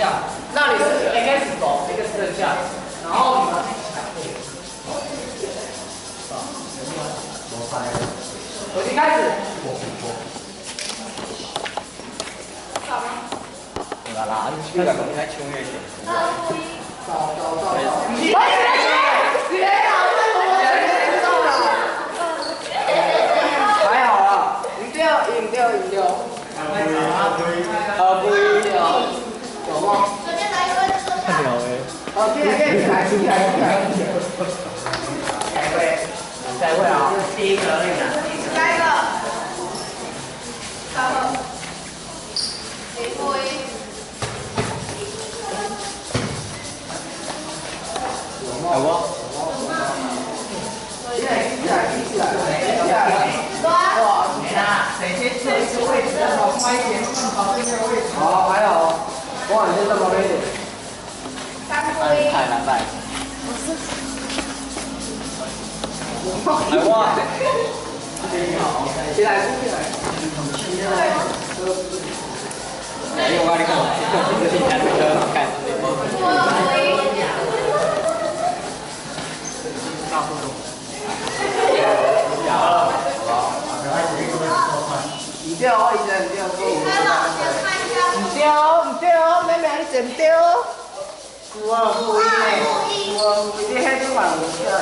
向，那里是 x 轴 ，x 正向，然后你们手机开始。啦，你那个应该穷一些。还好啦，饮料。不一样。有吗？看起来喂。起来。下一位啊。第一个而已啊。下一个。3号。有吗？谁先坐一个位置，然后快一点，跑这个位置。好，还有，我往先站旁边一点。太难办。来哇！进来。我你看，这是这个好看。大互动。唔对哦，伊真唔对哦。唔对哦，妹妹你真唔对哦。负一呢？负一，你迄种嘛有对啊？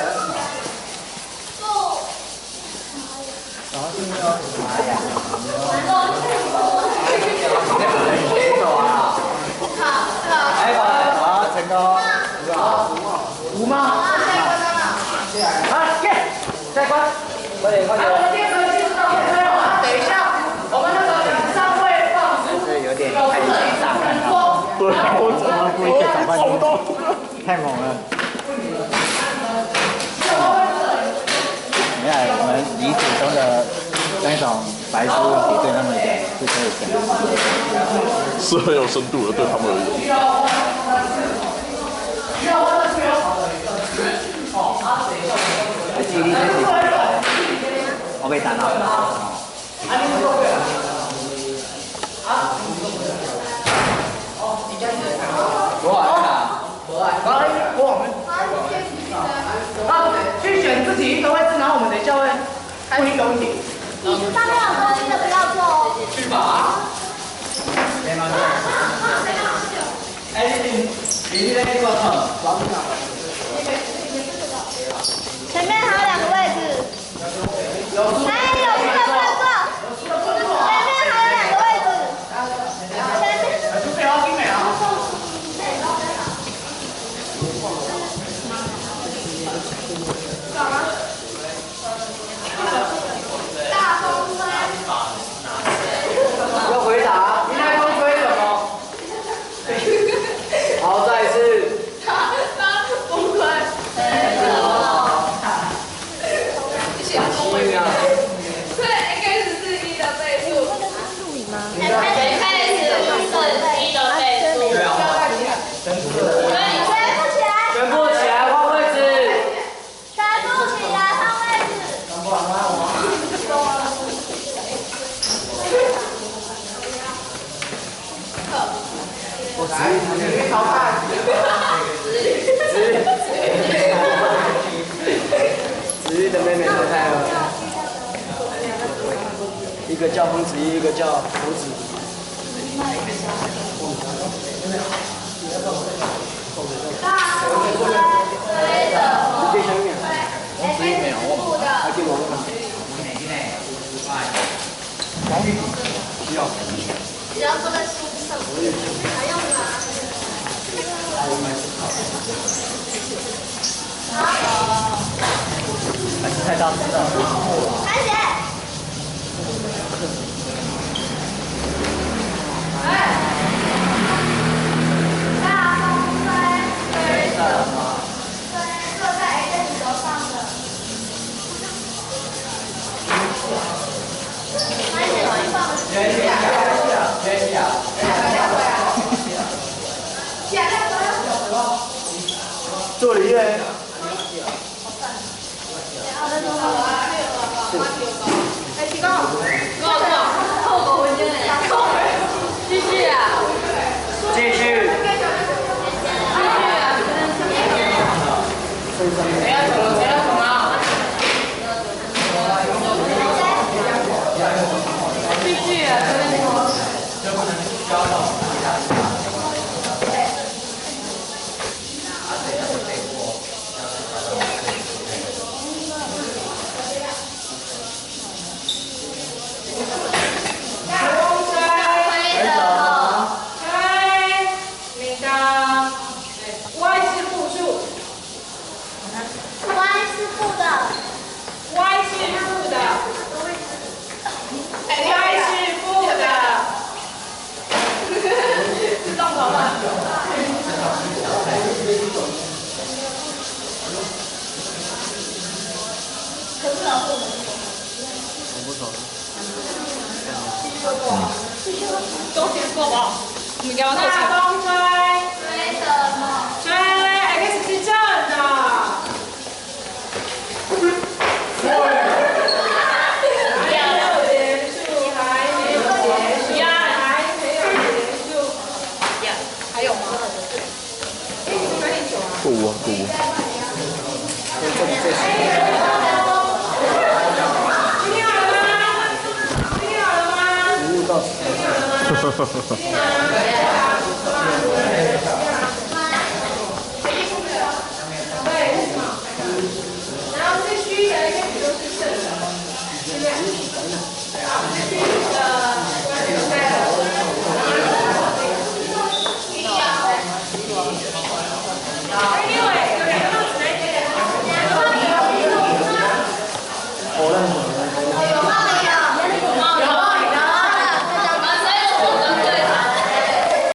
然后今天要什么呀？好，成功。5吗？好，下一关。快点。等一下，我们那个场上会放出有点太傻了。对，我怎么不一个早班太猛了。没有，我们理解中的那种白痴问题对他们讲是可以讲，是很有深度的，对他们而言。记忆力真是我被打到了。去选自己一个位置，然后我们等一下会问一个问题。上面有东西的不要做哦。去吧。前面还有2个位置。有事的不能做。前面还有2个位置。前面。大风吹。要回答，你那风吹什么？好，再一次。大风吹。对 ，x 是1的倍数。你说 x 是1的倍数。对啊。全部起来。全部起来换位置。全部起来换位置。我直淘汰。子玉的妹妹淘汰了。一个叫风子怡，一个叫胡子。大风吹着最下面。风子怡没有，还给我看。只要坐在树上，还要拿。还是太大声了。开始。大风吹着坐在 x 轴上的。开始容易放的是。助理员。提高，继续啊。继续。不好？我们应该要做成。大风吹什么？吹 X 是正的。够啊，够啊。服务到此。